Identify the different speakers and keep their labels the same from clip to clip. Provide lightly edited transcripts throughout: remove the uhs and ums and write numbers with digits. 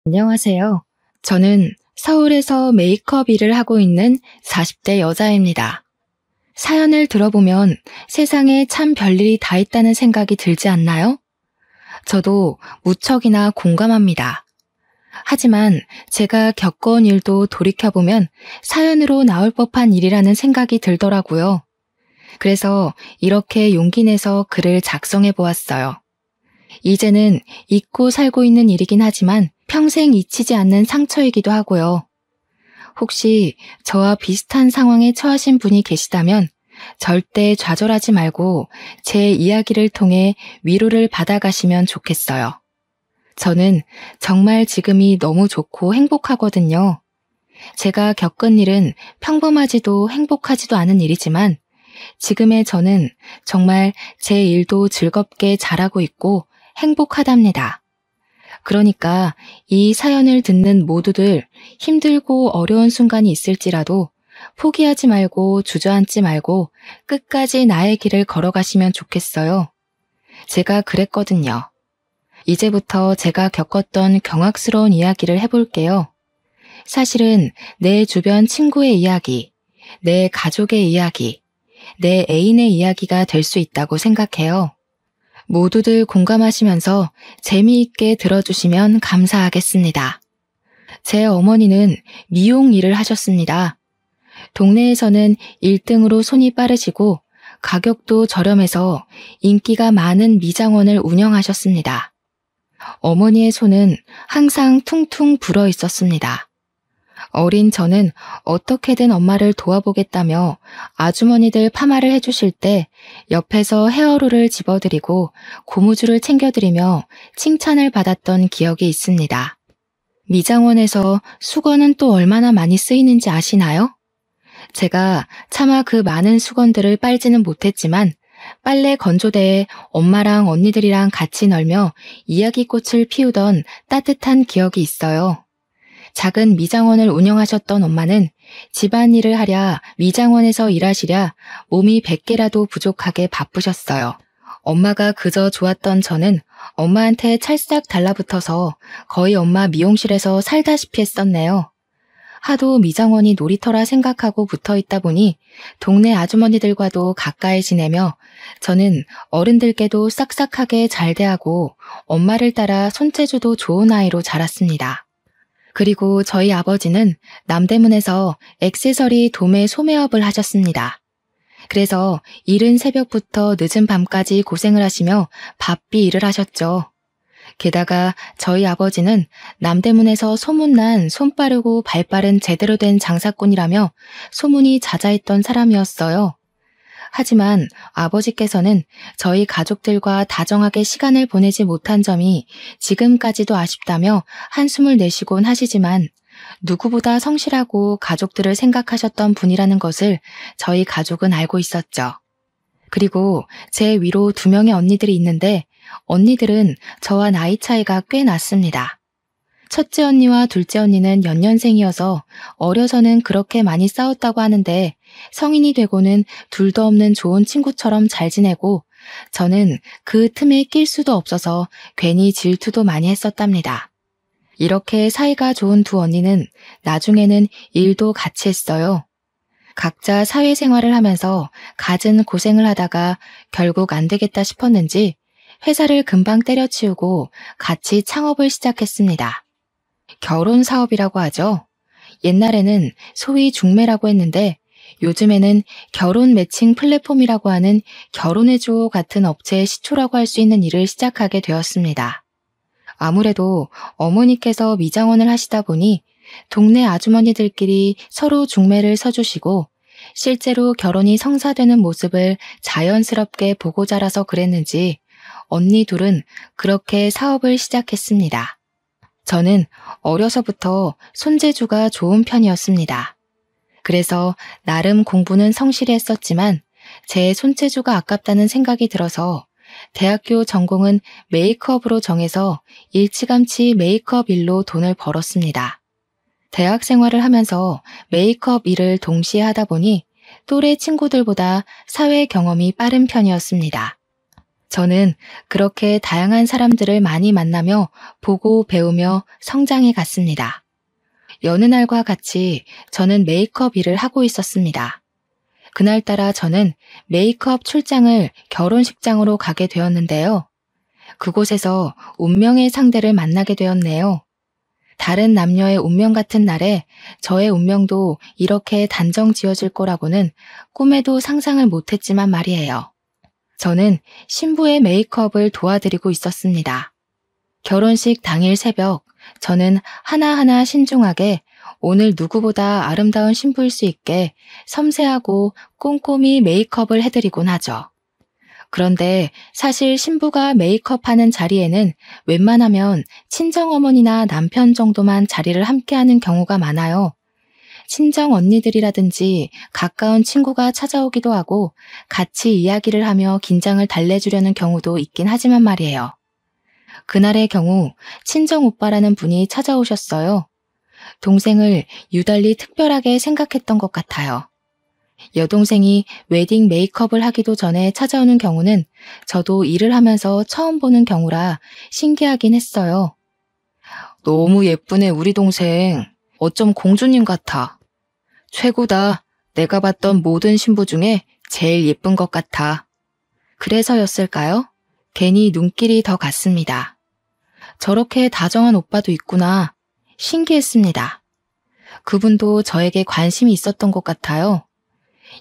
Speaker 1: 안녕하세요. 저는 서울에서 메이크업 일을 하고 있는 40대 여자입니다. 사연을 들어보면 세상에 참 별일이 다 있다는 생각이 들지 않나요? 저도 무척이나 공감합니다. 하지만 제가 겪어온 일도 돌이켜보면 사연으로 나올 법한 일이라는 생각이 들더라고요. 그래서 이렇게 용기 내서 글을 작성해 보았어요. 이제는 잊고 살고 있는 일이긴 하지만 평생 잊히지 않는 상처이기도 하고요. 혹시 저와 비슷한 상황에 처하신 분이 계시다면 절대 좌절하지 말고 제 이야기를 통해 위로를 받아가시면 좋겠어요. 저는 정말 지금이 너무 좋고 행복하거든요. 제가 겪은 일은 평범하지도 행복하지도 않은 일이지만 지금의 저는 정말 제 일도 즐겁게 잘하고 있고 행복하답니다. 그러니까 이 사연을 듣는 모두들 힘들고 어려운 순간이 있을지라도 포기하지 말고 주저앉지 말고 끝까지 나의 길을 걸어가시면 좋겠어요. 제가 그랬거든요. 이제부터 제가 겪었던 경악스러운 이야기를 해볼게요. 사실은 내 주변 친구의 이야기, 내 가족의 이야기, 내 애인의 이야기가 될 수 있다고 생각해요. 모두들 공감하시면서 재미있게 들어주시면 감사하겠습니다. 제 어머니는 미용 일을 하셨습니다. 동네에서는 1등으로 손이 빠르시고 가격도 저렴해서 인기가 많은 미장원을 운영하셨습니다. 어머니의 손은 항상 퉁퉁 불어 있었습니다. 어린 저는 어떻게든 엄마를 도와보겠다며 아주머니들 파마를 해주실 때 옆에서 헤어롤을 집어드리고 고무줄을 챙겨드리며 칭찬을 받았던 기억이 있습니다. 미장원에서 수건은 또 얼마나 많이 쓰이는지 아시나요? 제가 차마 그 많은 수건들을 빨지는 못했지만 빨래 건조대에 엄마랑 언니들이랑 같이 널며 이야기꽃을 피우던 따뜻한 기억이 있어요. 작은 미장원을 운영하셨던 엄마는 집안일을 하랴 미장원에서 일하시랴 몸이 100개라도 부족하게 바쁘셨어요. 엄마가 그저 좋았던 저는 엄마한테 찰싹 달라붙어서 거의 엄마 미용실에서 살다시피 했었네요. 하도 미장원이 놀이터라 생각하고 붙어있다 보니 동네 아주머니들과도 가까이 지내며 저는 어른들께도 싹싹하게 잘 대하고 엄마를 따라 손재주도 좋은 아이로 자랐습니다. 그리고 저희 아버지는 남대문에서 액세서리 도매 소매업을 하셨습니다. 그래서 이른 새벽부터 늦은 밤까지 고생을 하시며 바삐 일을 하셨죠. 게다가 저희 아버지는 남대문에서 소문난 손빠르고 발빠른 제대로 된 장사꾼이라며 소문이 자자했던 사람이었어요. 하지만 아버지께서는 저희 가족들과 다정하게 시간을 보내지 못한 점이 지금까지도 아쉽다며 한숨을 내쉬곤 하시지만 누구보다 성실하고 가족들을 생각하셨던 분이라는 것을 저희 가족은 알고 있었죠. 그리고 제 위로 2명의 언니들이 있는데 언니들은 저와 나이 차이가 꽤 났습니다. 첫째 언니와 둘째 언니는 연년생이어서 어려서는 그렇게 많이 싸웠다고 하는데 성인이 되고는 둘도 없는 좋은 친구처럼 잘 지내고 저는 그 틈에 낄 수도 없어서 괜히 질투도 많이 했었답니다. 이렇게 사이가 좋은 2 언니는 나중에는 일도 같이 했어요. 각자 사회생활을 하면서 갖은 고생을 하다가 결국 안 되겠다 싶었는지 회사를 금방 때려치우고 같이 창업을 시작했습니다. 결혼 사업이라고 하죠. 옛날에는 소위 중매라고 했는데 요즘에는 결혼 매칭 플랫폼이라고 하는 결혼해줘 같은 업체의 시초라고 할 수 있는 일을 시작하게 되었습니다. 아무래도 어머니께서 미장원을 하시다 보니 동네 아주머니들끼리 서로 중매를 서주시고 실제로 결혼이 성사되는 모습을 자연스럽게 보고 자라서 그랬는지 언니 둘은 그렇게 사업을 시작했습니다. 저는 어려서부터 손재주가 좋은 편이었습니다. 그래서 나름 공부는 성실히 했었지만 제 손재주가 아깝다는 생각이 들어서 대학교 전공은 메이크업으로 정해서 일찌감치 메이크업 일로 돈을 벌었습니다. 대학 생활을 하면서 메이크업 일을 동시에 하다 보니 또래 친구들보다 사회 경험이 빠른 편이었습니다. 저는 그렇게 다양한 사람들을 많이 만나며 보고 배우며 성장해 갔습니다. 여느 날과 같이 저는 메이크업 일을 하고 있었습니다. 그날따라 저는 메이크업 출장을 결혼식장으로 가게 되었는데요. 그곳에서 운명의 상대를 만나게 되었네요. 다른 남녀의 운명 같은 날에 저의 운명도 이렇게 단정 지어질 거라고는 꿈에도 상상을 못했지만 말이에요. 저는 신부의 메이크업을 도와드리고 있었습니다. 결혼식 당일 새벽, 저는 하나하나 신중하게 오늘 누구보다 아름다운 신부일 수 있게 섬세하고 꼼꼼히 메이크업을 해드리곤 하죠. 그런데 사실 신부가 메이크업하는 자리에는 웬만하면 친정어머니나 남편 정도만 자리를 함께하는 경우가 많아요. 친정 언니들이라든지 가까운 친구가 찾아오기도 하고 같이 이야기를 하며 긴장을 달래주려는 경우도 있긴 하지만 말이에요. 그날의 경우 친정 오빠라는 분이 찾아오셨어요. 동생을 유달리 특별하게 생각했던 것 같아요. 여동생이 웨딩 메이크업을 하기도 전에 찾아오는 경우는 저도 일을 하면서 처음 보는 경우라 신기하긴 했어요. 너무 예쁘네, 우리 동생. 어쩜 공주님 같아. 최고다. 내가 봤던 모든 신부 중에 제일 예쁜 것 같아. 그래서였을까요? 괜히 눈길이 더 갔습니다. 저렇게 다정한 오빠도 있구나. 신기했습니다. 그분도 저에게 관심이 있었던 것 같아요.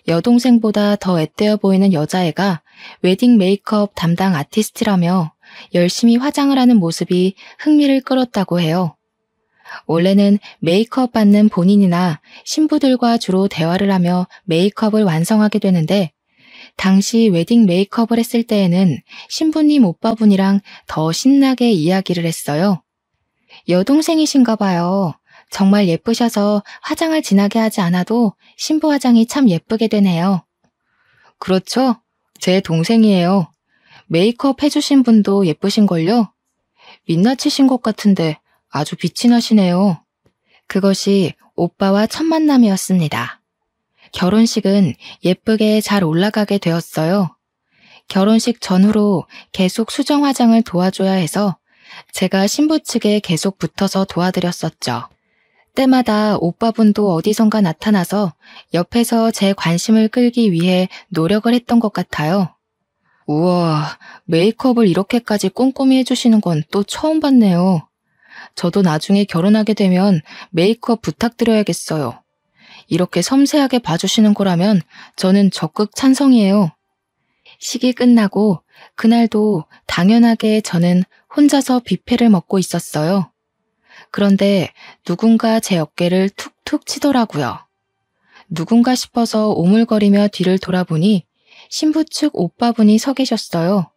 Speaker 1: 여동생보다 더 앳되어 보이는 여자애가 웨딩 메이크업 담당 아티스트라며 열심히 화장을 하는 모습이 흥미를 끌었다고 해요. 원래는 메이크업 받는 본인이나 신부들과 주로 대화를 하며 메이크업을 완성하게 되는데 당시 웨딩 메이크업을 했을 때에는 신부님 오빠분이랑 더 신나게 이야기를 했어요. 여동생이신가 봐요. 정말 예쁘셔서 화장을 진하게 하지 않아도 신부 화장이 참 예쁘게 되네요. 그렇죠? 제 동생이에요. 메이크업 해주신 분도 예쁘신걸요? 민낯이신 것 같은데 아주 빛이 나시네요. 그것이 오빠와 첫 만남이었습니다. 결혼식은 예쁘게 잘 올라가게 되었어요. 결혼식 전후로 계속 수정 화장을 도와줘야 해서 제가 신부 측에 계속 붙어서 도와드렸었죠. 때마다 오빠분도 어디선가 나타나서 옆에서 제 관심을 끌기 위해 노력을 했던 것 같아요. 우와, 메이크업을 이렇게까지 꼼꼼히 해주시는 건 또 처음 봤네요. 저도 나중에 결혼하게 되면 메이크업 부탁드려야겠어요. 이렇게 섬세하게 봐주시는 거라면 저는 적극 찬성이에요. 식이 끝나고 그날도 당연하게 저는 혼자서 뷔페를 먹고 있었어요. 그런데 누군가 제 어깨를 툭툭 치더라고요. 누군가 싶어서 오물거리며 뒤를 돌아보니 신부 측 오빠분이 서 계셨어요.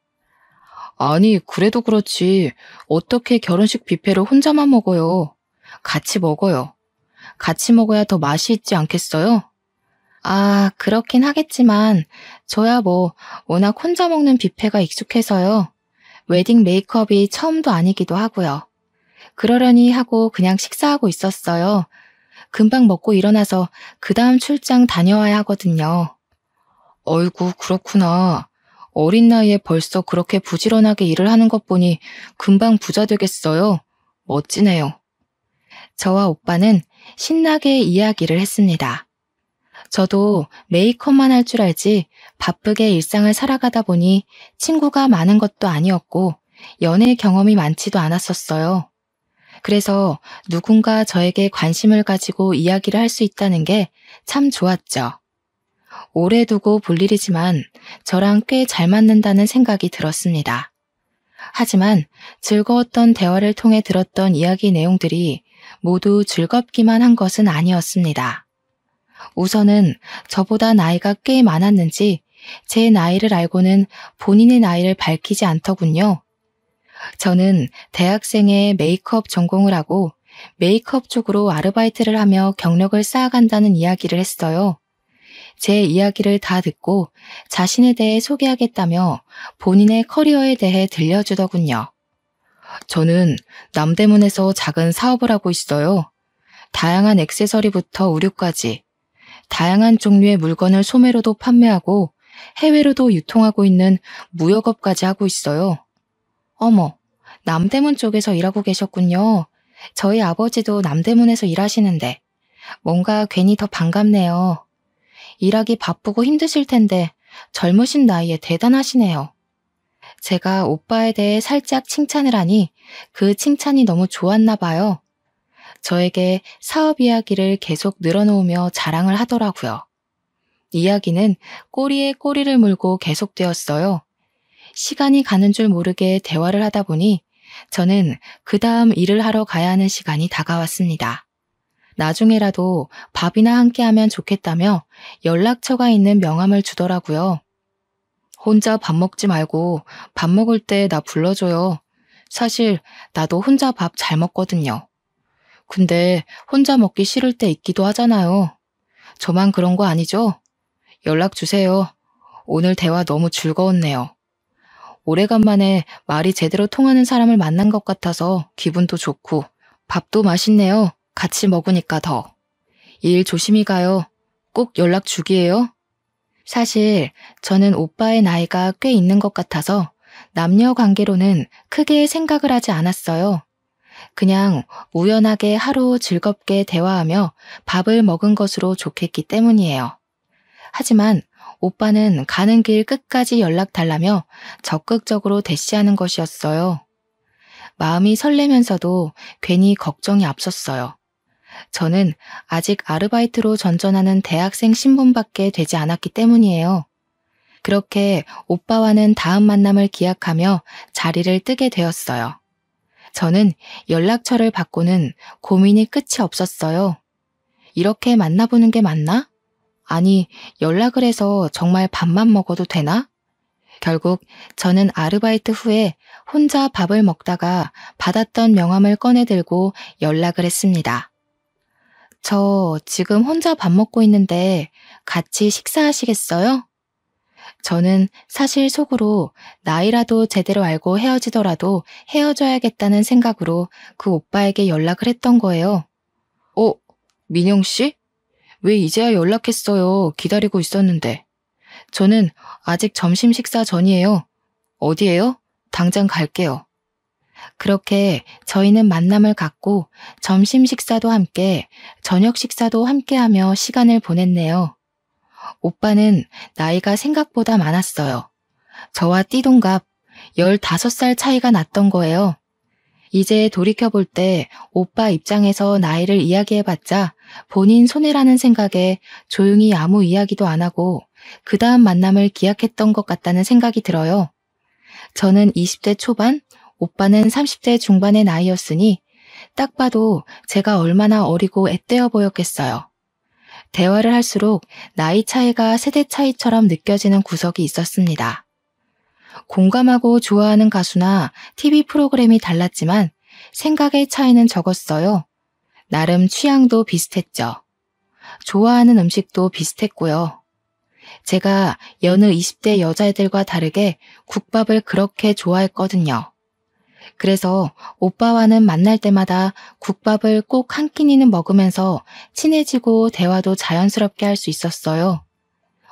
Speaker 1: 아니, 그래도 그렇지. 어떻게 결혼식 뷔페를 혼자만 먹어요? 같이 먹어요. 같이 먹어야 더 맛이 있지 않겠어요? 아, 그렇긴 하겠지만 저야 뭐 워낙 혼자 먹는 뷔페가 익숙해서요. 웨딩 메이크업이 처음도 아니기도 하고요. 그러려니 하고 그냥 식사하고 있었어요. 금방 먹고 일어나서 그 다음 출장 다녀와야 하거든요. 어이구, 그렇구나. 어린 나이에 벌써 그렇게 부지런하게 일을 하는 것 보니 금방 부자 되겠어요. 멋지네요. 저와 오빠는 신나게 이야기를 했습니다. 저도 메이크업만 할 줄 알지 바쁘게 일상을 살아가다 보니 친구가 많은 것도 아니었고 연애 경험이 많지도 않았었어요. 그래서 누군가 저에게 관심을 가지고 이야기를 할 수 있다는 게 참 좋았죠. 오래 두고 볼 일이지만 저랑 꽤 잘 맞는다는 생각이 들었습니다. 하지만 즐거웠던 대화를 통해 들었던 이야기 내용들이 모두 즐겁기만 한 것은 아니었습니다. 우선은 저보다 나이가 꽤 많았는지 제 나이를 알고는 본인의 나이를 밝히지 않더군요. 저는 대학생의 메이크업 전공을 하고 메이크업 쪽으로 아르바이트를 하며 경력을 쌓아간다는 이야기를 했어요. 제 이야기를 다 듣고 자신에 대해 소개하겠다며 본인의 커리어에 대해 들려주더군요. 저는 남대문에서 작은 사업을 하고 있어요. 다양한 액세서리부터 의류까지 다양한 종류의 물건을 소매로도 판매하고 해외로도 유통하고 있는 무역업까지 하고 있어요. 어머, 남대문 쪽에서 일하고 계셨군요. 저희 아버지도 남대문에서 일하시는데 뭔가 괜히 더 반갑네요. 일하기 바쁘고 힘드실 텐데 젊으신 나이에 대단하시네요. 제가 오빠에 대해 살짝 칭찬을 하니 그 칭찬이 너무 좋았나 봐요. 저에게 사업 이야기를 계속 늘어놓으며 자랑을 하더라고요. 이야기는 꼬리에 꼬리를 물고 계속되었어요. 시간이 가는 줄 모르게 대화를 하다 보니 저는 그 다음 일을 하러 가야 하는 시간이 다가왔습니다. 나중에라도 밥이나 함께 하면 좋겠다며 연락처가 있는 명함을 주더라고요. 혼자 밥 먹지 말고 밥 먹을 때 나 불러줘요. 사실 나도 혼자 밥 잘 먹거든요. 근데 혼자 먹기 싫을 때 있기도 하잖아요. 저만 그런 거 아니죠? 연락 주세요. 오늘 대화 너무 즐거웠네요. 오래간만에 말이 제대로 통하는 사람을 만난 것 같아서 기분도 좋고 밥도 맛있네요. 같이 먹으니까 더. 일 조심히 가요. 꼭 연락 주기예요. 사실 저는 오빠의 나이가 꽤 있는 것 같아서 남녀 관계로는 크게 생각을 하지 않았어요. 그냥 우연하게 하루 즐겁게 대화하며 밥을 먹은 것으로 좋겠기 때문이에요. 하지만 오빠는 가는 길 끝까지 연락 달라며 적극적으로 대시하는 것이었어요. 마음이 설레면서도 괜히 걱정이 앞섰어요. 저는 아직 아르바이트로 전전하는 대학생 신분밖에 되지 않았기 때문이에요. 그렇게 오빠와는 다음 만남을 기약하며 자리를 뜨게 되었어요. 저는 연락처를 받고는 고민이 끝이 없었어요. 이렇게 만나보는 게 맞나? 아니, 연락을 해서 정말 밥만 먹어도 되나? 결국 저는 아르바이트 후에 혼자 밥을 먹다가 받았던 명함을 꺼내들고 연락을 했습니다. 저 지금 혼자 밥 먹고 있는데 같이 식사하시겠어요? 저는 사실 속으로 나이라도 제대로 알고 헤어지더라도 헤어져야겠다는 생각으로 그 오빠에게 연락을 했던 거예요. 민영 씨? 왜 이제야 연락했어요? 기다리고 있었는데. 저는 아직 점심 식사 전이에요. 어디에요? 당장 갈게요. 그렇게 저희는 만남을 갖고 점심 식사도 함께, 저녁 식사도 함께하며 시간을 보냈네요. 오빠는 나이가 생각보다 많았어요. 저와 띠동갑 15살 차이가 났던 거예요. 이제 돌이켜볼 때 오빠 입장에서 나이를 이야기해봤자 본인 손해라는 생각에 조용히 아무 이야기도 안 하고 그 다음 만남을 기약했던 것 같다는 생각이 들어요. 저는 20대 초반, 오빠는 30대 중반의 나이였으니 딱 봐도 제가 얼마나 어리고 앳되어 보였겠어요. 대화를 할수록 나이 차이가 세대 차이처럼 느껴지는 구석이 있었습니다. 공감하고 좋아하는 가수나 TV 프로그램이 달랐지만 생각의 차이는 적었어요. 나름 취향도 비슷했죠. 좋아하는 음식도 비슷했고요. 제가 여느 20대 여자애들과 다르게 국밥을 그렇게 좋아했거든요. 그래서 오빠와는 만날 때마다 국밥을 꼭 한 끼니는 먹으면서 친해지고 대화도 자연스럽게 할 수 있었어요.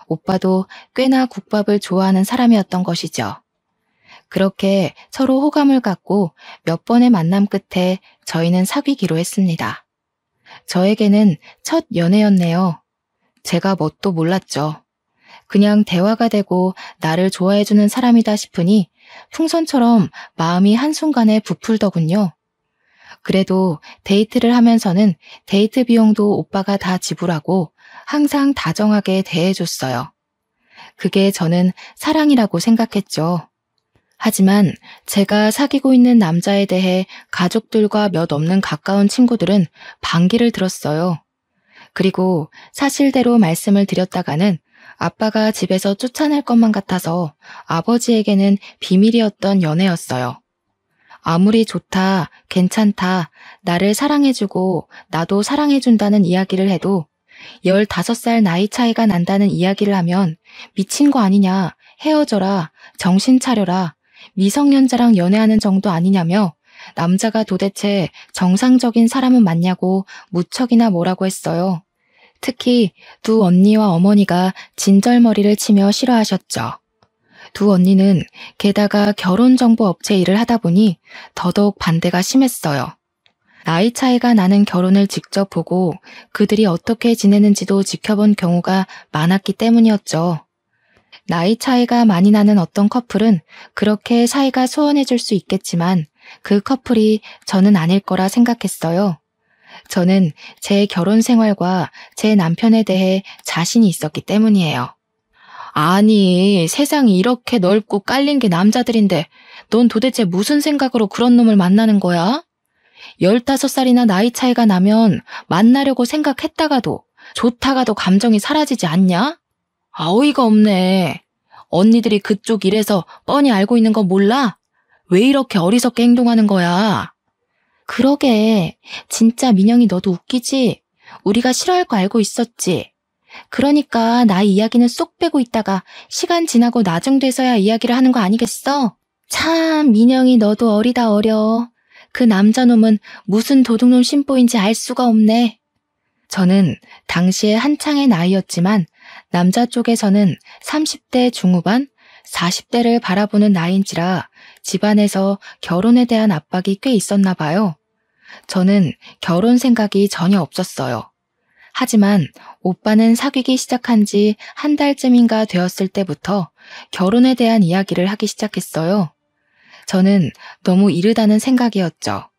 Speaker 1: 오빠도 꽤나 국밥을 좋아하는 사람이었던 것이죠. 그렇게 서로 호감을 갖고 몇 번의 만남 끝에 저희는 사귀기로 했습니다. 저에게는 첫 연애였네요. 제가 뭣도 몰랐죠. 그냥 대화가 되고 나를 좋아해주는 사람이다 싶으니 풍선처럼 마음이 한순간에 부풀더군요. 그래도 데이트를 하면서는 데이트 비용도 오빠가 다 지불하고 항상 다정하게 대해줬어요. 그게 저는 사랑이라고 생각했죠. 하지만 제가 사귀고 있는 남자에 대해 가족들과 몇 없는 가까운 친구들은 반기를 들었어요. 그리고 사실대로 말씀을 드렸다가는 아빠가 집에서 쫓아낼 것만 같아서 아버지에게는 비밀이었던 연애였어요. 아무리 좋다, 괜찮다, 나를 사랑해주고 나도 사랑해준다는 이야기를 해도 15살 나이 차이가 난다는 이야기를 하면 미친 거 아니냐, 헤어져라, 정신 차려라, 미성년자랑 연애하는 정도 아니냐며 남자가 도대체 정상적인 사람은 맞냐고 무척이나 뭐라고 했어요. 특히 두 언니와 어머니가 진절머리를 치며 싫어하셨죠. 두 언니는 게다가 결혼정보업체 일을 하다 보니 더더욱 반대가 심했어요. 나이 차이가 나는 결혼을 직접 보고 그들이 어떻게 지내는지도 지켜본 경우가 많았기 때문이었죠. 나이 차이가 많이 나는 어떤 커플은 그렇게 사이가 소원해질 수 있겠지만 그 커플이 저는 아닐 거라 생각했어요. 저는 제 결혼 생활과 제 남편에 대해 자신이 있었기 때문이에요. 아니, 세상이 이렇게 넓고 깔린 게 남자들인데 넌 도대체 무슨 생각으로 그런 놈을 만나는 거야? 15살이나 나이 차이가 나면 만나려고 생각했다가도 좋다가도 감정이 사라지지 않냐? 어이가 없네. 언니들이 그쪽 일에서 뻔히 알고 있는 거 몰라? 왜 이렇게 어리석게 행동하는 거야? 그러게, 진짜 민영이 너도 웃기지? 우리가 싫어할 거 알고 있었지? 그러니까 나이 이야기는 쏙 빼고 있다가 시간 지나고 나중 돼서야 이야기를 하는 거 아니겠어? 참, 민영이 너도 어리다 어려. 그 남자놈은 무슨 도둑놈 심보인지 알 수가 없네. 저는 당시에 한창의 나이였지만 남자 쪽에서는 30대 중후반, 40대를 바라보는 나이인지라 집안에서 결혼에 대한 압박이 꽤 있었나 봐요. 저는 결혼 생각이 전혀 없었어요. 하지만 오빠는 사귀기 시작한 지 한 달쯤인가 되었을 때부터 결혼에 대한 이야기를 하기 시작했어요. 저는 너무 이르다는 생각이었죠.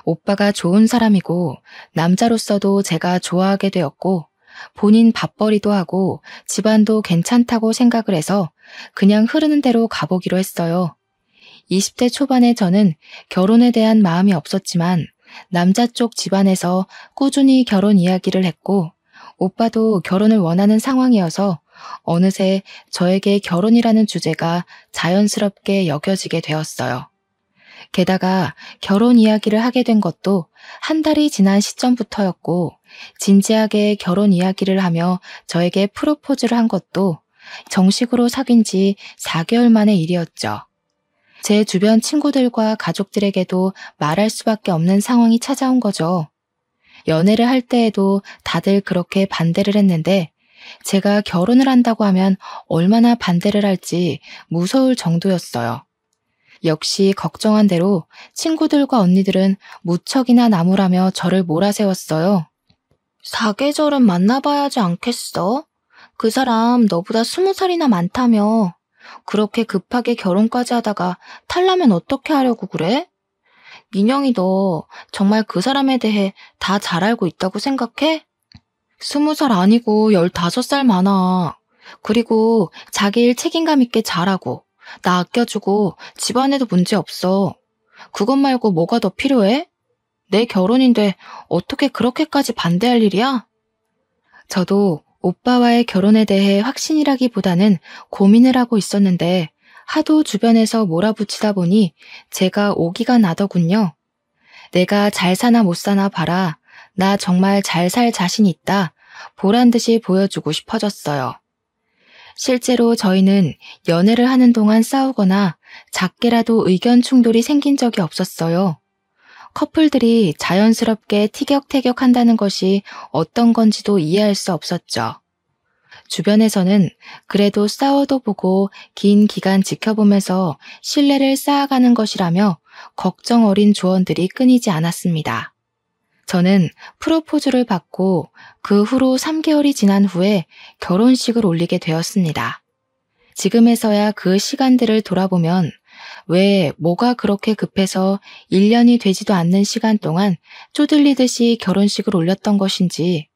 Speaker 1: 오빠가 좋은 사람이고 남자로서도 제가 좋아하게 되었고 본인 밥벌이도 하고 집안도 괜찮다고 생각을 해서 그냥 흐르는 대로 가보기로 했어요. 20대 초반에 저는 결혼에 대한 마음이 없었지만 남자 쪽 집안에서 꾸준히 결혼 이야기를 했고 오빠도 결혼을 원하는 상황이어서 어느새 저에게 결혼이라는 주제가 자연스럽게 여겨지게 되었어요. 게다가 결혼 이야기를 하게 된 것도 한 달이 지난 시점부터였고 진지하게 결혼 이야기를 하며 저에게 프로포즈를 한 것도 정식으로 사귄 지 4개월 만의 일이었죠. 제 주변 친구들과 가족들에게도 말할 수밖에 없는 상황이 찾아온 거죠. 연애를 할 때에도 다들 그렇게 반대를 했는데 제가 결혼을 한다고 하면 얼마나 반대를 할지 무서울 정도였어요. 역시 걱정한 대로 친구들과 언니들은 무척이나 나무라며 저를 몰아세웠어요. 사계절은 만나봐야지 않겠어? 그 사람 너보다 20살이나 많다며. 그렇게 급하게 결혼까지 하다가 탈라면 어떻게 하려고 그래? 민영이 너 정말 그 사람에 대해 다 잘 알고 있다고 생각해? 20살 아니고 15살 많아. 그리고 자기 일 책임감 있게 잘하고 나 아껴주고 집안에도 문제 없어. 그것 말고 뭐가 더 필요해? 내 결혼인데 어떻게 그렇게까지 반대할 일이야? 저도 오빠와의 결혼에 대해 확신이라기보다는 고민을 하고 있었는데 하도 주변에서 몰아붙이다 보니 제가 오기가 나더군요. 내가 잘 사나 못 사나 봐라. 나 정말 잘 살 자신 있다. 보란 듯이 보여주고 싶어졌어요. 실제로 저희는 연애를 하는 동안 싸우거나 작게라도 의견 충돌이 생긴 적이 없었어요. 커플들이 자연스럽게 티격태격한다는 것이 어떤 건지도 이해할 수 없었죠. 주변에서는 그래도 싸워도 보고 긴 기간 지켜보면서 신뢰를 쌓아가는 것이라며 걱정 어린 조언들이 끊이지 않았습니다. 저는 프로포즈를 받고 그 후로 3개월이 지난 후에 결혼식을 올리게 되었습니다. 지금에서야 그 시간들을 돌아보면 왜 뭐가 그렇게 급해서 1년이 되지도 않는 시간 동안 쪼들리듯이 결혼식을 올렸던 것인지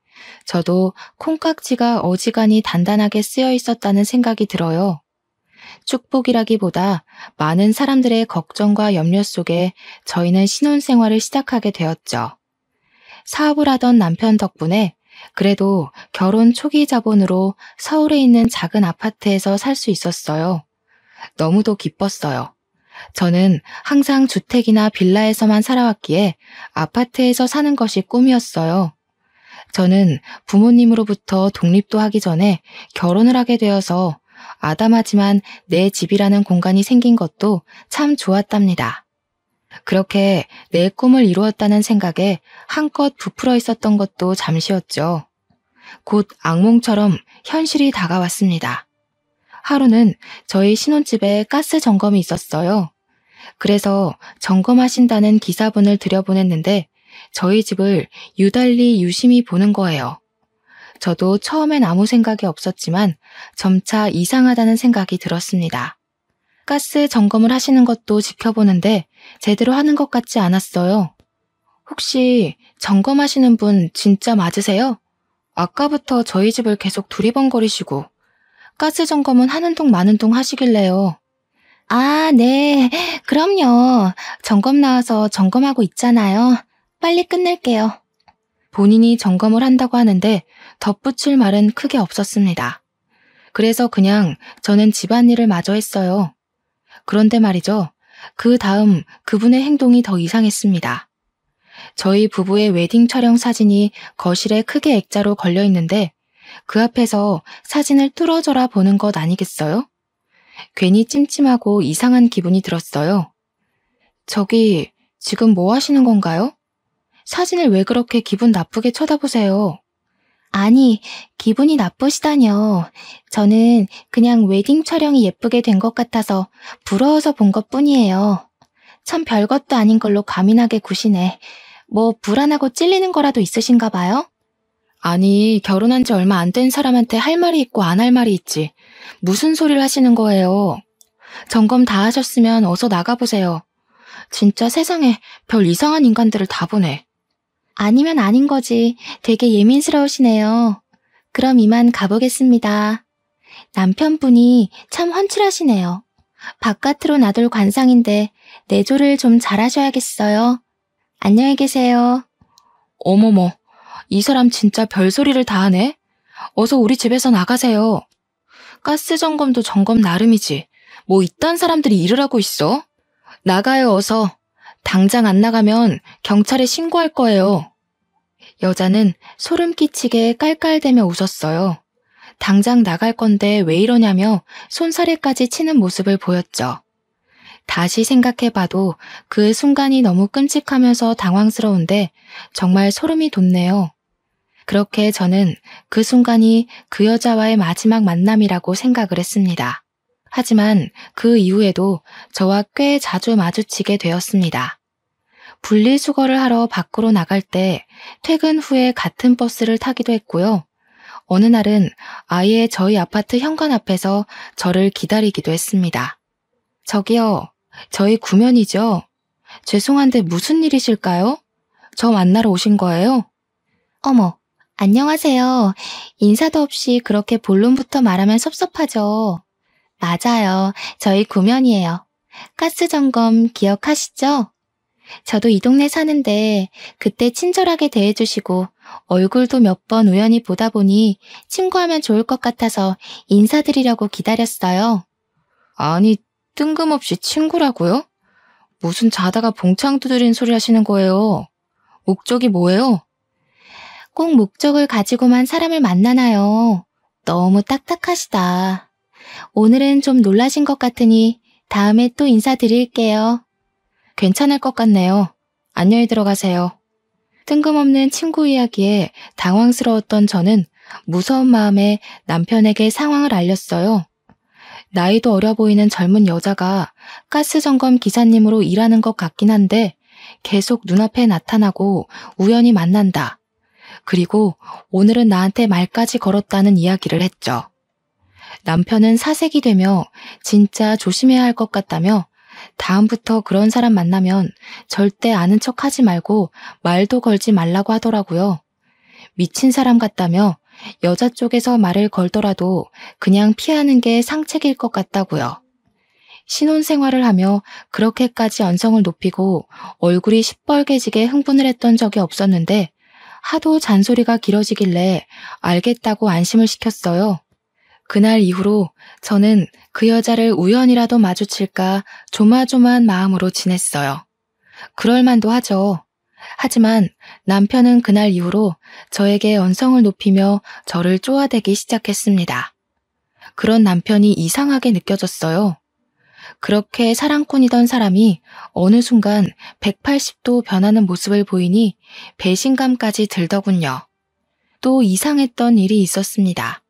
Speaker 1: 저도 콩깍지가 어지간히 단단하게 쓰여 있었다는 생각이 들어요. 축복이라기보다 많은 사람들의 걱정과 염려 속에 저희는 신혼생활을 시작하게 되었죠. 사업을 하던 남편 덕분에 그래도 결혼 초기 자본으로 서울에 있는 작은 아파트에서 살 수 있었어요. 너무도 기뻤어요. 저는 항상 주택이나 빌라에서만 살아왔기에 아파트에서 사는 것이 꿈이었어요. 저는 부모님으로부터 독립도 하기 전에 결혼을 하게 되어서 아담하지만 내 집이라는 공간이 생긴 것도 참 좋았답니다. 그렇게 내 꿈을 이루었다는 생각에 한껏 부풀어 있었던 것도 잠시였죠. 곧 악몽처럼 현실이 다가왔습니다. 하루는 저희 신혼집에 가스 점검이 있었어요. 그래서 점검하신다는 기사분을 들여보냈는데 저희 집을 유달리 유심히 보는 거예요. 저도 처음엔 아무 생각이 없었지만 점차 이상하다는 생각이 들었습니다. 가스 점검을 하시는 것도 지켜보는데 제대로 하는 것 같지 않았어요. 혹시 점검하시는 분 진짜 맞으세요? 아까부터 저희 집을 계속 두리번거리시고 가스 점검은 하는 둥 마는 둥 하시길래요. 아, 네. 그럼요. 점검 나와서 점검하고 있잖아요. 빨리 끝낼게요. 본인이 점검을 한다고 하는데 덧붙일 말은 크게 없었습니다. 그래서 그냥 저는 집안일을 마저 했어요. 그런데 말이죠. 그 다음 그분의 행동이 더 이상했습니다. 저희 부부의 웨딩 촬영 사진이 거실에 크게 액자로 걸려 있는데 그 앞에서 사진을 뚫어져라 보는 것 아니겠어요? 괜히 찜찜하고 이상한 기분이 들었어요. 저기 지금 뭐 하시는 건가요? 사진을 왜 그렇게 기분 나쁘게 쳐다보세요? 아니, 기분이 나쁘시다뇨. 저는 그냥 웨딩 촬영이 예쁘게 된 것 같아서 부러워서 본 것뿐이에요. 참 별것도 아닌 걸로 과민하게 구시네. 뭐 불안하고 찔리는 거라도 있으신가 봐요? 아니, 결혼한 지 얼마 안 된 사람한테 할 말이 있고 안 할 말이 있지. 무슨 소리를 하시는 거예요? 점검 다 하셨으면 어서 나가보세요. 진짜 세상에 별 이상한 인간들을 다 보네. 아니면 아닌 거지. 되게 예민스러우시네요. 그럼 이만 가보겠습니다. 남편분이 참 훤칠하시네요. 바깥으로 나돌 관상인데 내조를 좀 잘하셔야겠어요. 안녕히 계세요. 어머머, 이 사람 진짜 별소리를 다 하네. 어서 우리 집에서 나가세요. 가스 점검도 점검 나름이지. 뭐 이딴 사람들이 일을 하고 있어? 나가요, 어서. 당장 안 나가면 경찰에 신고할 거예요. 여자는 소름 끼치게 깔깔대며 웃었어요. 당장 나갈 건데 왜 이러냐며 손사래까지 치는 모습을 보였죠. 다시 생각해봐도 그 순간이 너무 끔찍하면서 당황스러운데 정말 소름이 돋네요. 그렇게 저는 그 순간이 그 여자와의 마지막 만남이라고 생각을 했습니다. 하지만 그 이후에도 저와 꽤 자주 마주치게 되었습니다. 분리수거를 하러 밖으로 나갈 때 퇴근 후에 같은 버스를 타기도 했고요. 어느 날은 아예 저희 아파트 현관 앞에서 저를 기다리기도 했습니다. 저기요, 저희 구면이죠? 죄송한데 무슨 일이실까요? 저 만나러 오신 거예요? 어머, 안녕하세요. 인사도 없이 그렇게 본론부터 말하면 섭섭하죠. 맞아요. 저희 구면이에요. 가스 점검 기억하시죠? 저도 이 동네 사는데 그때 친절하게 대해주시고 얼굴도 몇 번 우연히 보다 보니 친구하면 좋을 것 같아서 인사드리려고 기다렸어요. 아니, 뜬금없이 친구라고요? 무슨 자다가 봉창 두드린 소리 하시는 거예요? 목적이 뭐예요? 꼭 목적을 가지고만 사람을 만나나요? 너무 딱딱하시다. 오늘은 좀 놀라신 것 같으니 다음에 또 인사드릴게요. 괜찮을 것 같네요. 안녕히 들어가세요. 뜬금없는 친구 이야기에 당황스러웠던 저는 무서운 마음에 남편에게 상황을 알렸어요. 나이도 어려 보이는 젊은 여자가 가스 점검 기사님으로 일하는 것 같긴 한데 계속 눈앞에 나타나고 우연히 만난다. 그리고 오늘은 나한테 말까지 걸었다는 이야기를 했죠. 남편은 사색이 되며 진짜 조심해야 할 것 같다며 다음부터 그런 사람 만나면 절대 아는 척 하지 말고 말도 걸지 말라고 하더라고요. 미친 사람 같다며 여자 쪽에서 말을 걸더라도 그냥 피하는 게 상책일 것 같다고요. 신혼생활을 하며 그렇게까지 언성을 높이고 얼굴이 시뻘개지게 흥분을 했던 적이 없었는데 하도 잔소리가 길어지길래 알겠다고 안심을 시켰어요. 그날 이후로 저는 그 여자를 우연이라도 마주칠까 조마조마한 마음으로 지냈어요. 그럴 만도 하죠. 하지만 남편은 그날 이후로 저에게 언성을 높이며 저를 쪼아대기 시작했습니다. 그런 남편이 이상하게 느껴졌어요. 그렇게 사랑꾼이던 사람이 어느 순간 180도 변하는 모습을 보이니 배신감까지 들더군요. 또 이상했던 일이 있었습니다.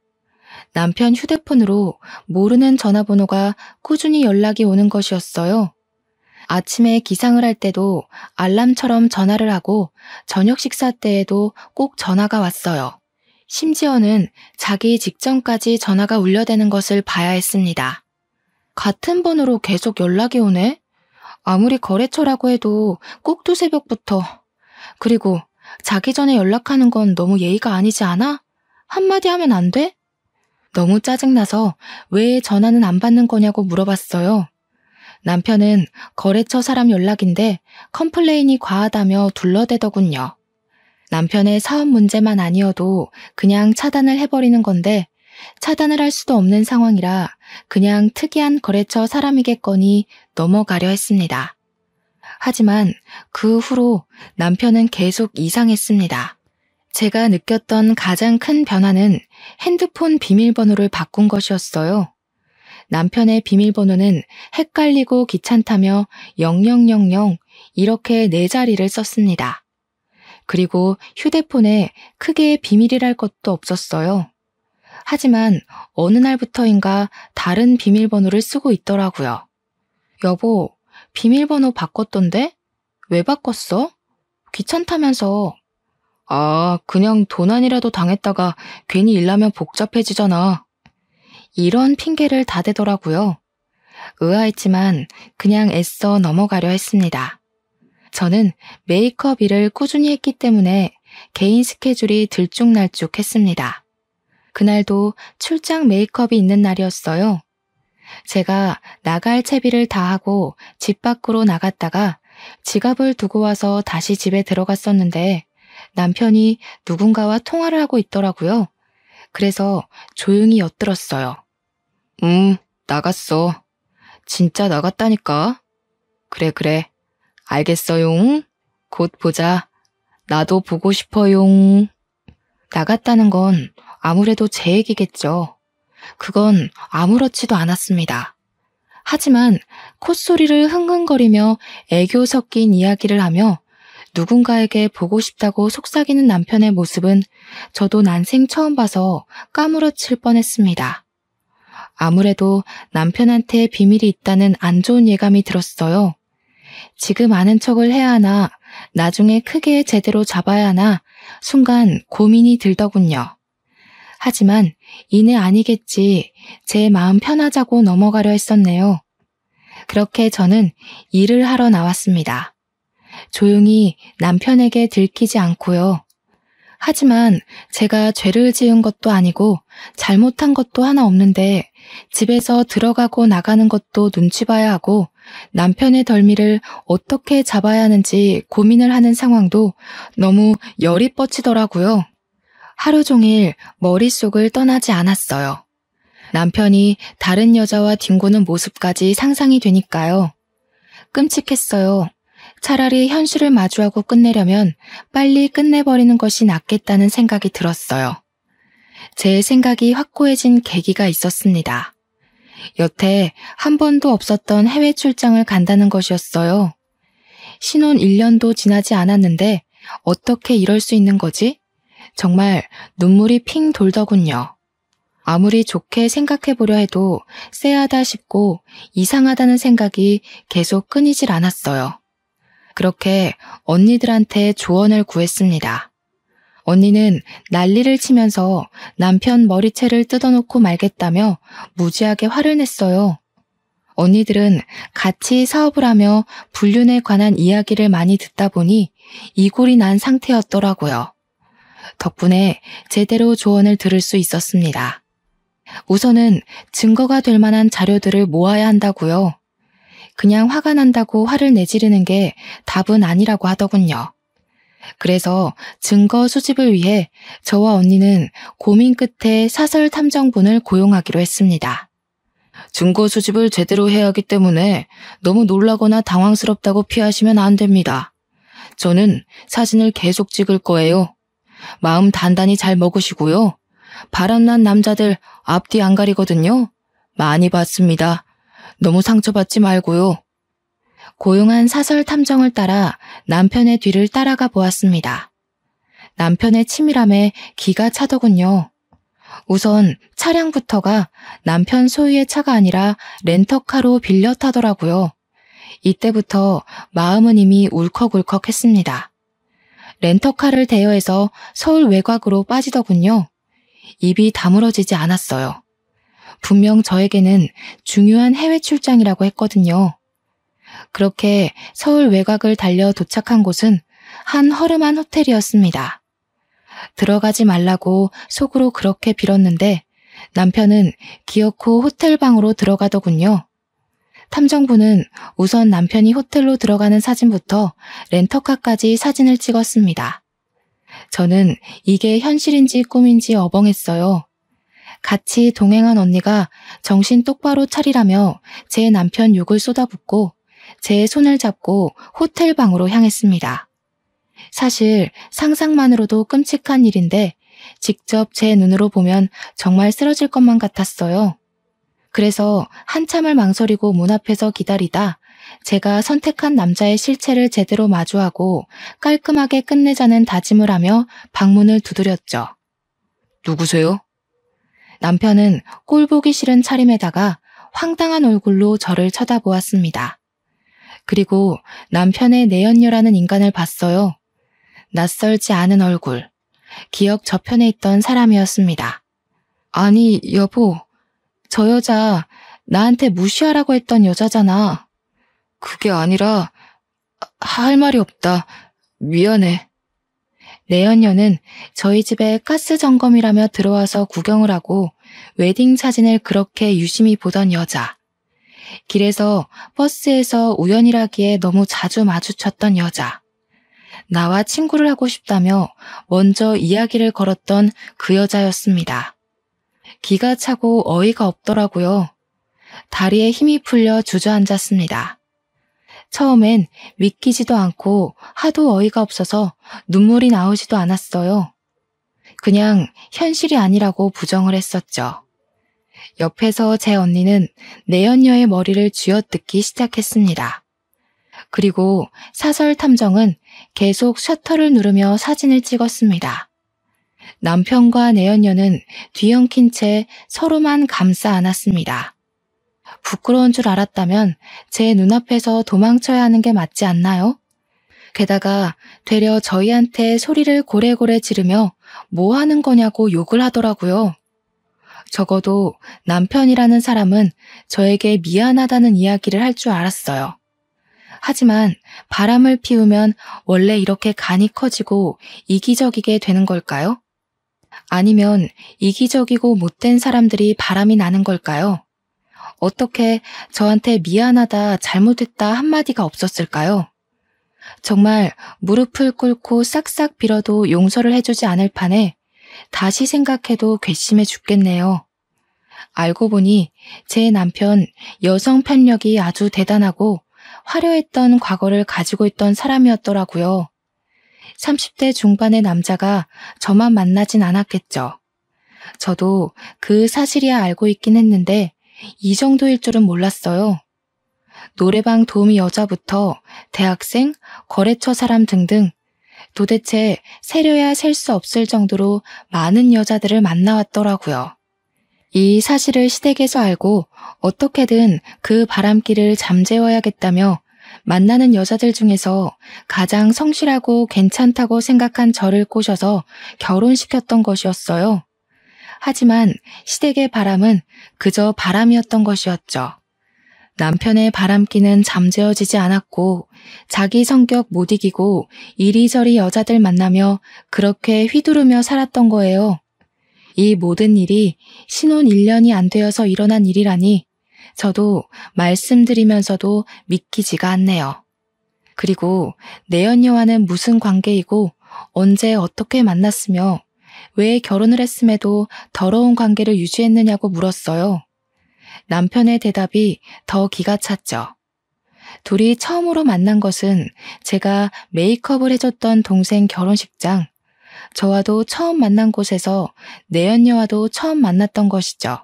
Speaker 1: 남편 휴대폰으로 모르는 전화번호가 꾸준히 연락이 오는 것이었어요. 아침에 기상을 할 때도 알람처럼 전화를 하고 저녁 식사 때에도 꼭 전화가 왔어요. 심지어는 자기 직전까지 전화가 울려대는 것을 봐야 했습니다. 같은 번호로 계속 연락이 오네? 아무리 거래처라고 해도 꼭두 새벽부터. 그리고 자기 전에 연락하는 건 너무 예의가 아니지 않아? 한마디 하면 안 돼? 너무 짜증나서 왜 전화는 안 받는 거냐고 물어봤어요. 남편은 거래처 사람 연락인데 컴플레인이 과하다며 둘러대더군요. 남편의 사업 문제만 아니어도 그냥 차단을 해버리는 건데 차단을 할 수도 없는 상황이라 그냥 특이한 거래처 사람이겠거니 넘어가려 했습니다. 하지만 그 후로 남편은 계속 이상했습니다. 제가 느꼈던 가장 큰 변화는 핸드폰 비밀번호를 바꾼 것이었어요. 남편의 비밀번호는 헷갈리고 귀찮다며 0000 이렇게 4자리를 썼습니다. 그리고 휴대폰에 크게 비밀이랄 것도 없었어요. 하지만 어느 날부터인가 다른 비밀번호를 쓰고 있더라고요. 여보, 비밀번호 바꿨던데? 왜 바꿨어? 귀찮다면서. 아, 그냥 도난이라도 당했다가 괜히 일나면 복잡해지잖아. 이런 핑계를 다 대더라고요. 의아했지만 그냥 애써 넘어가려 했습니다. 저는 메이크업 일을 꾸준히 했기 때문에 개인 스케줄이 들쭉날쭉했습니다. 그날도 출장 메이크업이 있는 날이었어요. 제가 나갈 채비를 다 하고 집 밖으로 나갔다가 지갑을 두고 와서 다시 집에 들어갔었는데 남편이 누군가와 통화를 하고 있더라고요. 그래서 조용히 엿들었어요. 나갔어. 진짜 나갔다니까. 그래. 알겠어용. 곧 보자. 나도 보고 싶어용. 나갔다는 건 아무래도 제 얘기겠죠. 그건 아무렇지도 않았습니다. 하지만 콧소리를 흥흥거리며 애교 섞인 이야기를 하며 누군가에게 보고 싶다고 속삭이는 남편의 모습은 저도 난생 처음 봐서 까무러칠 뻔했습니다. 아무래도 남편한테 비밀이 있다는 안 좋은 예감이 들었어요. 지금 아는 척을 해야 하나, 나중에 크게 제대로 잡아야 하나 순간 고민이 들더군요. 하지만 이내 아니겠지, 제 마음 편하자고 넘어가려 했었네요. 그렇게 저는 일을 하러 나왔습니다. 조용히 남편에게 들키지 않고요. 하지만 제가 죄를 지은 것도 아니고 잘못한 것도 하나 없는데 집에서 들어가고 나가는 것도 눈치 봐야 하고 남편의 덜미를 어떻게 잡아야 하는지 고민을 하는 상황도 너무 열이 뻗치더라고요. 하루 종일 머릿속을 떠나지 않았어요. 남편이 다른 여자와 뒹구는 모습까지 상상이 되니까요. 끔찍했어요. 차라리 현실을 마주하고 끝내려면 빨리 끝내버리는 것이 낫겠다는 생각이 들었어요. 제 생각이 확고해진 계기가 있었습니다. 여태 한 번도 없었던 해외 출장을 간다는 것이었어요. 신혼 1년도 지나지 않았는데 어떻게 이럴 수 있는 거지? 정말 눈물이 핑 돌더군요. 아무리 좋게 생각해보려 해도 쎄하다 싶고 이상하다는 생각이 계속 끊이질 않았어요. 그렇게 언니들한테 조언을 구했습니다. 언니는 난리를 치면서 남편 머리채를 뜯어놓고 말겠다며 무지하게 화를 냈어요. 언니들은 같이 사업을 하며 불륜에 관한 이야기를 많이 듣다 보니 이골이 난 상태였더라고요. 덕분에 제대로 조언을 들을 수 있었습니다. 우선은 증거가 될 만한 자료들을 모아야 한다고요. 그냥 화가 난다고 화를 내지르는 게 답은 아니라고 하더군요. 그래서 증거 수집을 위해 저와 언니는 고민 끝에 사설 탐정분을 고용하기로 했습니다. 증거 수집을 제대로 해야 하기 때문에 너무 놀라거나 당황스럽다고 피하시면 안 됩니다. 저는 사진을 계속 찍을 거예요. 마음 단단히 잘 먹으시고요. 바람난 남자들 앞뒤 안 가리거든요. 많이 봤습니다. 너무 상처받지 말고요. 고용한 사설 탐정을 따라 남편의 뒤를 따라가 보았습니다. 남편의 치밀함에 기가 차더군요. 우선 차량부터가 남편 소유의 차가 아니라 렌터카로 빌려 타더라고요. 이때부터 마음은 이미 울컥울컥했습니다. 렌터카를 대여해서 서울 외곽으로 빠지더군요. 입이 다물어지지 않았어요. 분명 저에게는 중요한 해외 출장이라고 했거든요. 그렇게 서울 외곽을 달려 도착한 곳은 한 허름한 호텔이었습니다. 들어가지 말라고 속으로 그렇게 빌었는데 남편은 기어코 호텔 방으로 들어가더군요. 탐정부는 우선 남편이 호텔로 들어가는 사진부터 렌터카까지 사진을 찍었습니다. 저는 이게 현실인지 꿈인지 어벙했어요. 같이 동행한 언니가 정신 똑바로 차리라며 제 남편 욕을 쏟아붓고 제 손을 잡고 호텔 방으로 향했습니다. 사실 상상만으로도 끔찍한 일인데 직접 제 눈으로 보면 정말 쓰러질 것만 같았어요. 그래서 한참을 망설이고 문 앞에서 기다리다 제가 선택한 남자의 실체를 제대로 마주하고 깔끔하게 끝내자는 다짐을 하며 방문을 두드렸죠. 누구세요? 남편은 꼴보기 싫은 차림에다가 황당한 얼굴로 저를 쳐다보았습니다. 그리고 남편의 내연녀라는 인간을 봤어요. 낯설지 않은 얼굴, 기억 저편에 있던 사람이었습니다. 아니, 여보, 저 여자 나한테 무시하라고 했던 여자잖아. 그게 아니라 할 말이 없다. 미안해. 내연녀는 저희 집에 가스 점검이라며 들어와서 구경을 하고 웨딩 사진을 그렇게 유심히 보던 여자. 길에서 버스에서 우연이라기에 너무 자주 마주쳤던 여자. 나와 친구를 하고 싶다며 먼저 이야기를 걸었던 그 여자였습니다. 기가 차고 어이가 없더라고요. 다리에 힘이 풀려 주저앉았습니다. 처음엔 믿기지도 않고 하도 어이가 없어서 눈물이 나오지도 않았어요. 그냥 현실이 아니라고 부정을 했었죠. 옆에서 제 언니는 내연녀의 머리를 쥐어뜯기 시작했습니다. 그리고 사설 탐정은 계속 셔터를 누르며 사진을 찍었습니다. 남편과 내연녀는 뒤엉킨 채 서로만 감싸 안았습니다. 부끄러운 줄 알았다면 제 눈앞에서 도망쳐야 하는 게 맞지 않나요? 게다가 되려 저희한테 소리를 고래고래 지르며 뭐 하는 거냐고 욕을 하더라고요. 적어도 남편이라는 사람은 저에게 미안하다는 이야기를 할 줄 알았어요. 하지만 바람을 피우면 원래 이렇게 간이 커지고 이기적이게 되는 걸까요? 아니면 이기적이고 못된 사람들이 바람이 나는 걸까요? 어떻게 저한테 미안하다, 잘못했다 한마디가 없었을까요? 정말 무릎을 꿇고 싹싹 빌어도 용서를 해주지 않을 판에 다시 생각해도 괘씸해 죽겠네요. 알고 보니 제 남편 여성 편력이 아주 대단하고 화려했던 과거를 가지고 있던 사람이었더라고요. 30대 중반의 남자가 저만 만나진 않았겠죠. 저도 그 사실이야 알고 있긴 했는데 이 정도일 줄은 몰랐어요. 노래방 도우미 여자부터 대학생, 거래처 사람 등등 도대체 세려야 셀 수 없을 정도로 많은 여자들을 만나왔더라고요. 이 사실을 시댁에서 알고 어떻게든 그 바람길을 잠재워야겠다며 만나는 여자들 중에서 가장 성실하고 괜찮다고 생각한 저를 꼬셔서 결혼시켰던 것이었어요. 하지만 시댁의 바람은 그저 바람이었던 것이었죠. 남편의 바람기는 잠재워지지 않았고 자기 성격 못 이기고 이리저리 여자들 만나며 그렇게 휘두르며 살았던 거예요. 이 모든 일이 신혼 1년이 안 되어서 일어난 일이라니 저도 말씀드리면서도 믿기지가 않네요. 그리고 내연녀와는 무슨 관계이고 언제 어떻게 만났으며 왜 결혼을 했음에도 더러운 관계를 유지했느냐고 물었어요. 남편의 대답이 더 기가 찼죠. 둘이 처음으로 만난 것은 제가 메이크업을 해줬던 동생 결혼식장, 저와도 처음 만난 곳에서 내연녀와도 처음 만났던 것이죠.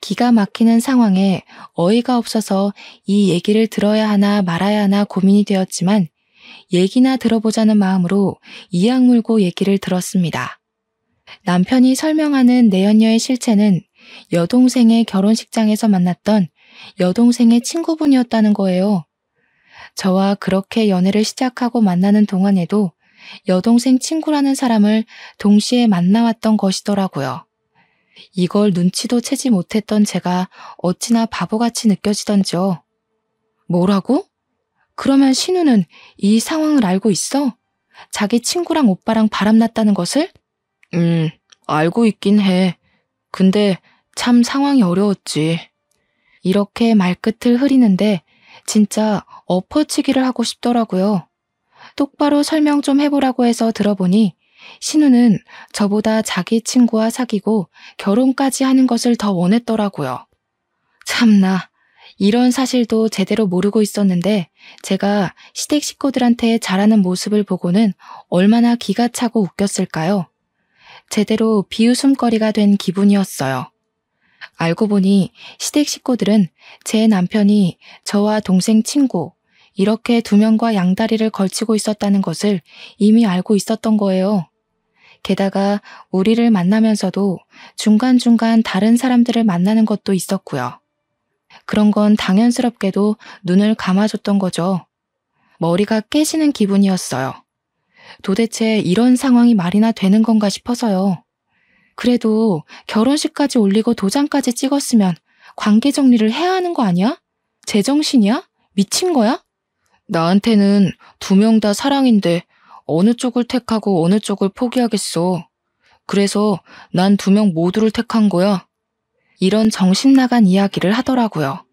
Speaker 1: 기가 막히는 상황에 어이가 없어서 이 얘기를 들어야 하나 말아야 하나 고민이 되었지만 얘기나 들어보자는 마음으로 이악 물고 얘기를 들었습니다. 남편이 설명하는 내연녀의 실체는 여동생의 결혼식장에서 만났던 여동생의 친구분이었다는 거예요. 저와 그렇게 연애를 시작하고 만나는 동안에도 여동생 친구라는 사람을 동시에 만나왔던 것이더라고요. 이걸 눈치도 채지 못했던 제가 어찌나 바보같이 느껴지던지요. 뭐라고? 그러면 신우는 이 상황을 알고 있어? 자기 친구랑 오빠랑 바람났다는 것을? 알고 있긴 해. 근데 참 상황이 어려웠지. 이렇게 말끝을 흐리는데 진짜 엎어치기를 하고 싶더라고요. 똑바로 설명 좀 해보라고 해서 들어보니 신우는 저보다 자기 친구와 사귀고 결혼까지 하는 것을 더 원했더라고요. 참나, 이런 사실도 제대로 모르고 있었는데 제가 시댁 식구들한테 잘하는 모습을 보고는 얼마나 기가 차고 웃겼을까요? 제대로 비웃음거리가 된 기분이었어요. 알고 보니 시댁 식구들은 제 남편이 저와 동생 친구, 이렇게 두 명과 양다리를 걸치고 있었다는 것을 이미 알고 있었던 거예요. 게다가 우리를 만나면서도 중간중간 다른 사람들을 만나는 것도 있었고요. 그런 건 당연스럽게도 눈을 감아줬던 거죠. 머리가 깨지는 기분이었어요. 도대체 이런 상황이 말이나 되는 건가 싶어서요. 그래도 결혼식까지 올리고 도장까지 찍었으면 관계 정리를 해야 하는 거 아니야? 제정신이야? 미친 거야? 나한테는 두 명 다 사랑인데 어느 쪽을 택하고 어느 쪽을 포기하겠어. 그래서 난 두 명 모두를 택한 거야. 이런 정신 나간 이야기를 하더라고요.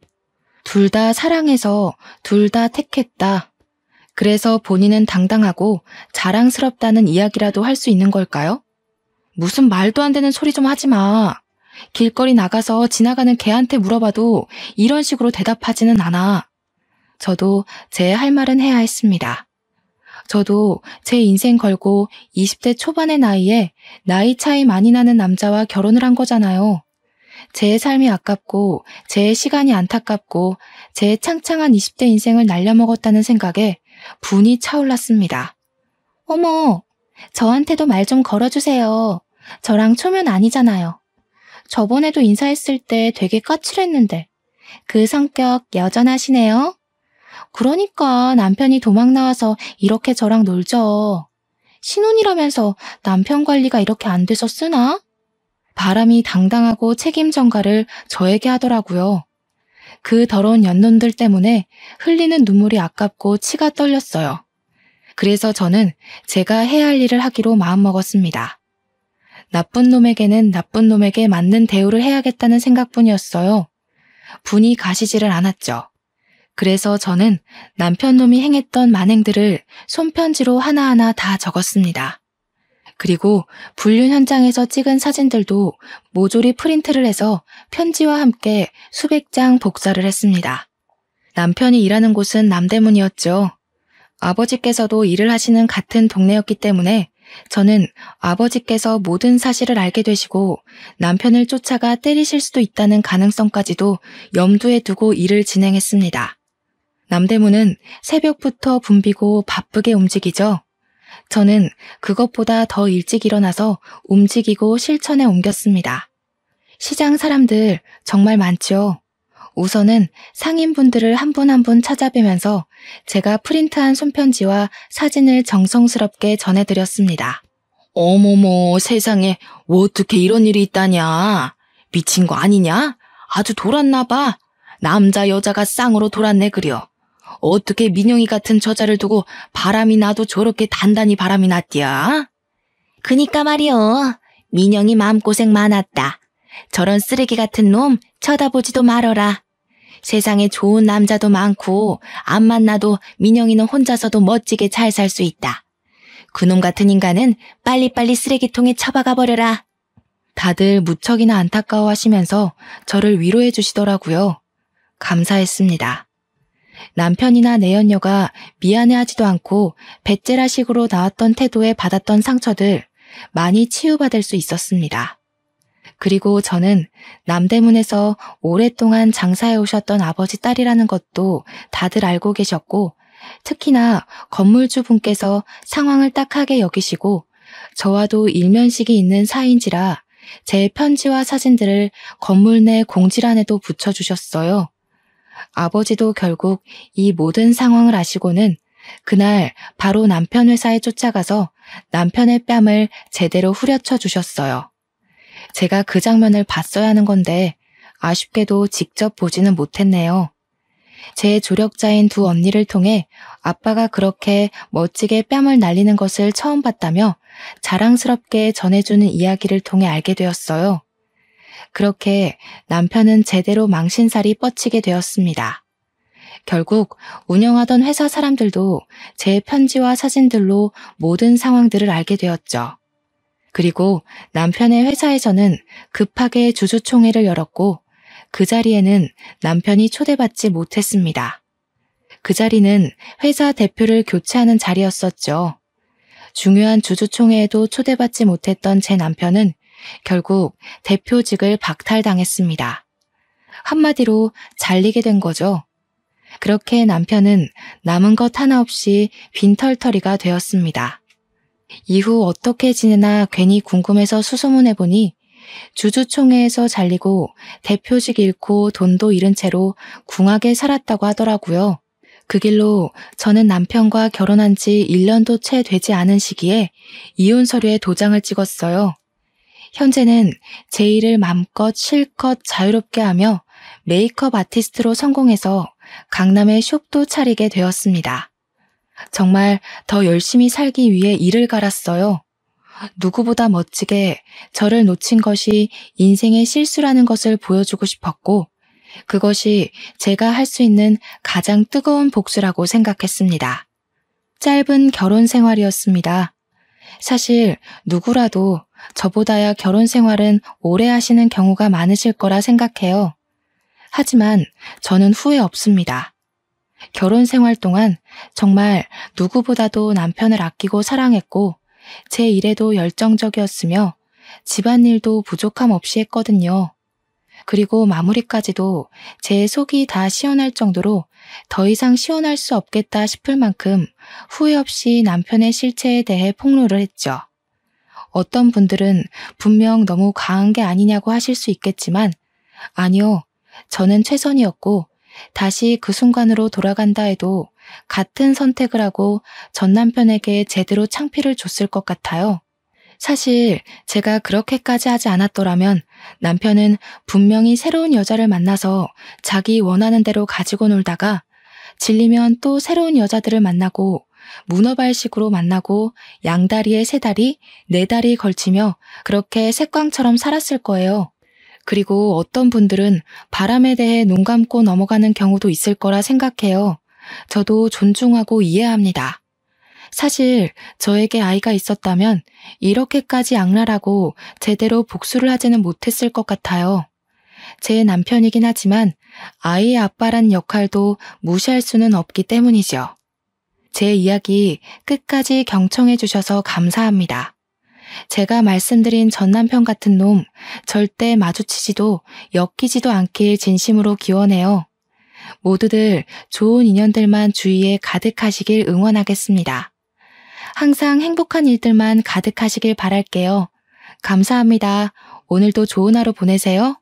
Speaker 1: 둘 다 사랑해서 둘 다 택했다. 그래서 본인은 당당하고 자랑스럽다는 이야기라도 할 수 있는 걸까요? 무슨 말도 안 되는 소리 좀 하지 마. 길거리 나가서 지나가는 개한테 물어봐도 이런 식으로 대답하지는 않아. 저도 제 할 말은 해야 했습니다. 저도 제 인생 걸고 20대 초반의 나이에 나이 차이 많이 나는 남자와 결혼을 한 거잖아요. 제 삶이 아깝고 제 시간이 안타깝고 제 창창한 20대 인생을 날려먹었다는 생각에 분이 차올랐습니다. 어머, 저한테도 말 좀 걸어주세요. 저랑 초면 아니잖아요. 저번에도 인사했을 때 되게 까칠했는데 그 성격 여전하시네요. 그러니까 남편이 도망 나와서 이렇게 저랑 놀죠. 신혼이라면서 남편 관리가 이렇게 안 돼서 쓰나? 바람이 당당하고 책임 전가를 저에게 하더라고요. 그 더러운 연놈들 때문에 흘리는 눈물이 아깝고 치가 떨렸어요. 그래서 저는 제가 해야 할 일을 하기로 마음먹었습니다. 나쁜 놈에게는 나쁜 놈에게 맞는 대우를 해야겠다는 생각뿐이었어요. 분이 가시지를 않았죠. 그래서 저는 남편 놈이 행했던 만행들을 손편지로 하나하나 다 적었습니다. 그리고 불륜 현장에서 찍은 사진들도 모조리 프린트를 해서 편지와 함께 수백 장 복사를 했습니다. 남편이 일하는 곳은 남대문이었죠. 아버지께서도 일을 하시는 같은 동네였기 때문에 저는 아버지께서 모든 사실을 알게 되시고 남편을 쫓아가 때리실 수도 있다는 가능성까지도 염두에 두고 일을 진행했습니다. 남대문은 새벽부터 붐비고 바쁘게 움직이죠. 저는 그것보다 더 일찍 일어나서 움직이고 실천에 옮겼습니다. 시장 사람들 정말 많죠. 우선은 상인분들을 한 분 한 분 찾아뵈면서 제가 프린트한 손편지와 사진을 정성스럽게 전해드렸습니다. 어머머, 세상에 어떻게 이런 일이 있다냐. 미친 거 아니냐? 아주 돌았나 봐. 남자 여자가 쌍으로 돌았네 그려. 어떻게 민영이 같은 저자를 두고 바람이 나도 저렇게 단단히 바람이 났디야? 그니까 말이요. 민영이 마음고생 많았다. 저런 쓰레기 같은 놈 쳐다보지도 말어라. 세상에 좋은 남자도 많고 안 만나도 민영이는 혼자서도 멋지게 잘 살 수 있다. 그놈 같은 인간은 빨리빨리 쓰레기통에 처박아 버려라. 다들 무척이나 안타까워하시면서 저를 위로해 주시더라고요. 감사했습니다. 남편이나 내연녀가 미안해하지도 않고 배째라식으로 나왔던 태도에 받았던 상처들 많이 치유받을 수 있었습니다. 그리고 저는 남대문에서 오랫동안 장사해 오셨던 아버지 딸이라는 것도 다들 알고 계셨고 특히나 건물주 분께서 상황을 딱하게 여기시고 저와도 일면식이 있는 사이인지라 제 편지와 사진들을 건물 내 공지란에도 붙여주셨어요. 아버지도 결국 이 모든 상황을 아시고는 그날 바로 남편 회사에 쫓아가서 남편의 뺨을 제대로 후려쳐 주셨어요. 제가 그 장면을 봤어야 하는 건데 아쉽게도 직접 보지는 못했네요. 제 조력자인 두 언니를 통해 아빠가 그렇게 멋지게 뺨을 날리는 것을 처음 봤다며 자랑스럽게 전해주는 이야기를 통해 알게 되었어요. 그렇게 남편은 제대로 망신살이 뻗치게 되었습니다. 결국 운영하던 회사 사람들도 제 편지와 사진들로 모든 상황들을 알게 되었죠. 그리고 남편의 회사에서는 급하게 주주총회를 열었고 그 자리에는 남편이 초대받지 못했습니다. 그 자리는 회사 대표를 교체하는 자리였었죠. 중요한 주주총회에도 초대받지 못했던 제 남편은 결국 대표직을 박탈당했습니다. 한마디로 잘리게 된 거죠. 그렇게 남편은 남은 것 하나 없이 빈털터리가 되었습니다. 이후 어떻게 지내나 괜히 궁금해서 수소문해보니 주주총회에서 잘리고 대표직 잃고 돈도 잃은 채로 궁하게 살았다고 하더라고요. 그 길로 저는 남편과 결혼한 지 1년도 채 되지 않은 시기에 이혼 서류에 도장을 찍었어요. 현재는 제 일을 맘껏 실컷 자유롭게 하며 메이크업 아티스트로 성공해서 강남에 숍도 차리게 되었습니다. 정말 더 열심히 살기 위해 이를 갈았어요. 누구보다 멋지게 저를 놓친 것이 인생의 실수라는 것을 보여주고 싶었고 그것이 제가 할 수 있는 가장 뜨거운 복수라고 생각했습니다. 짧은 결혼 생활이었습니다. 사실 누구라도 저보다야 결혼 생활은 오래 하시는 경우가 많으실 거라 생각해요. 하지만 저는 후회 없습니다. 결혼 생활 동안 정말 누구보다도 남편을 아끼고 사랑했고 제 일에도 열정적이었으며 집안일도 부족함 없이 했거든요. 그리고 마무리까지도 제 속이 다 시원할 정도로 더 이상 시원할 수 없겠다 싶을 만큼 후회 없이 남편의 실체에 대해 폭로를 했죠. 어떤 분들은 분명 너무 과한 게 아니냐고 하실 수 있겠지만 아니요, 저는 최선이었고 다시 그 순간으로 돌아간다 해도 같은 선택을 하고 전 남편에게 제대로 창피를 줬을 것 같아요. 사실 제가 그렇게까지 하지 않았더라면 남편은 분명히 새로운 여자를 만나서 자기 원하는 대로 가지고 놀다가 질리면 또 새로운 여자들을 만나고 문어발식으로 만나고 양다리에 세 다리, 네 다리 걸치며 그렇게 색광처럼 살았을 거예요. 그리고 어떤 분들은 바람에 대해 눈 감고 넘어가는 경우도 있을 거라 생각해요. 저도 존중하고 이해합니다. 사실 저에게 아이가 있었다면 이렇게까지 악랄하고 제대로 복수를 하지는 못했을 것 같아요. 제 남편이긴 하지만 아이의 아빠란 역할도 무시할 수는 없기 때문이죠. 제 이야기 끝까지 경청해 주셔서 감사합니다. 제가 말씀드린 전 남편 같은 놈 절대 마주치지도 엮이지도 않길 진심으로 기원해요. 모두들 좋은 인연들만 주위에 가득하시길 응원하겠습니다. 항상 행복한 일들만 가득하시길 바랄게요. 감사합니다. 오늘도 좋은 하루 보내세요.